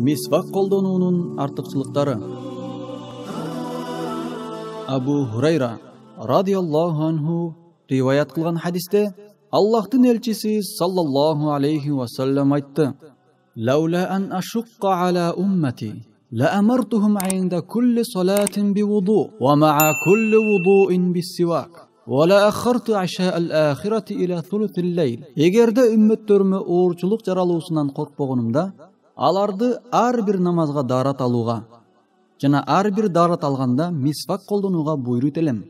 Misvak колдонуунун артыкчылыктары. Абу Хурайра радиаллаху анху риваят кылган хадисте Аллахтын элчиси саллаллаху алейхи ва саллям айтты: "Лаула ан ашуққа ала уммати ла амартухум инда кулли салатин бивуду ва маа кулли вудуин биссивак ва ла аххарту аша ал-ахирати ила сулутил лейл." Эгерде үммөттөрүмө оорчулук жаралуусунан коркпогонумда, аларды ар бир намазга дарат алууга жана ар бир дарат алганда мисвак колдонууга буйрут элем.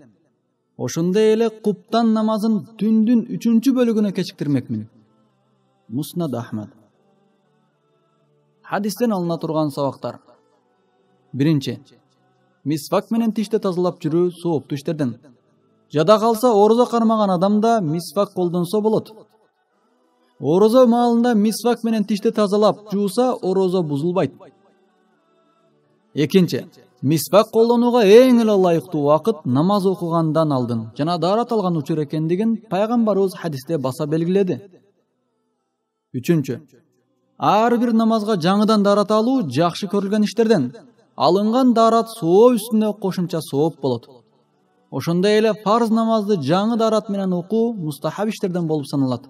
Ошондой эле куптан намазын түндүн 3-чү бөлүгүнө кечиктирмекмин. Муснад Ахмад. Хадистен алына турган сабактар. Биринчи, мисвак менен тишти тазалап жүрүү сооптуу иштерден. Жада калса орозо кармаган адамда мисвак колдонсо болот. Орозо маалында мисвак менен тишти тазалап жууса орозо бузулбайт. Экинчи, мисвак колдонууга эң эле ылайыктуу убакыт намаз окугандан алдын жана дарат алган учур экендигин пайгамбарыбыз хадисте баса белгиледи. Үчүнчү, ар бир намазга жаңыдан дарат алуу жакшы көрүлгөн иштерден. Алынган дарат соо үстүнө кошумча сооп болот. Ошондой эле фарз намазды жаңы дарат менен окуу мустахаб иштерден болуп саналат.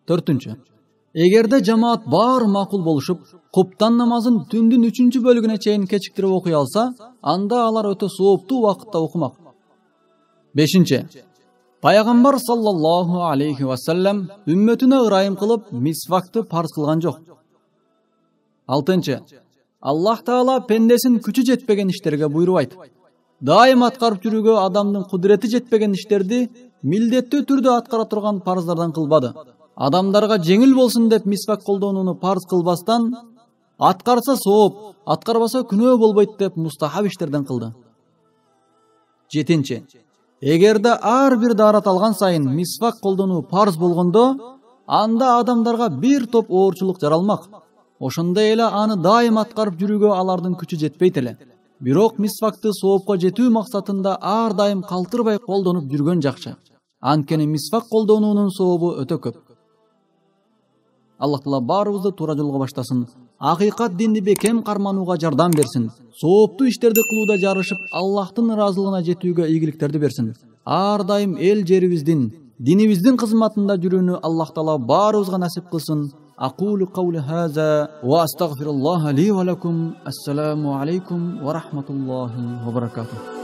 Төртүнчү, эгерде жамаат баары макул болушуп, куптан намазын түндүн 3-чү бөлүгүнө чейин кечиктирип окуй алса, анда алар өтө сооптуу убакытта окумак. Бешинчи, пайгамбар саллаллаху алейхи ва саллям үммөтүнө ырайым кылып мисвакты парз кылган жок. Алтынчы, Аллах Таала пендесин күчү жетпеген иштерге буйрубайт. Дайым аткарып жүрүүгө адамдын кудурети жетпеген иштерди милдеттүү түрдө аткара турган парыздардан кылбады. Адамдарга жеңил болсун деп мисвак колдонууну парз кылбастан, аткарса сооп, аткарбаса күнөө болбойт деп мустахаб иштерден кылды. Жетинчи, эгерде ар бир дарат алган сайын мисвак колдонуу парз болгондо, анда адамдарга бир топ оорчулук жаралмак. Ошондой эле аны дайым аткарып жүрүүгө алардын күчү жетпейт эле. Бирок мисвакты соопко жетүү максатында ар дайым калтырбай колдонуп жүргөн жакшы. Анткени мисвак колдонуунун сообу өтө көп. Аллах Таала баарыбызды туура жолго баштасын. Акыйкат динди бекем карманууга жардам берсин. Сооптуу иштерди кылууда жарышып, Аллахтын ыраазылыгына жетүүгө ийгиликтерди берсин. Ар дайым эл жерибиздин, динибиздин кызматында жүрүүнү Аллах Таала баарыбызга насип кылсын. أقول قولي هذا وأستغفر الله لي ولكم. السلام عليكم ورحمة الله وبركاته.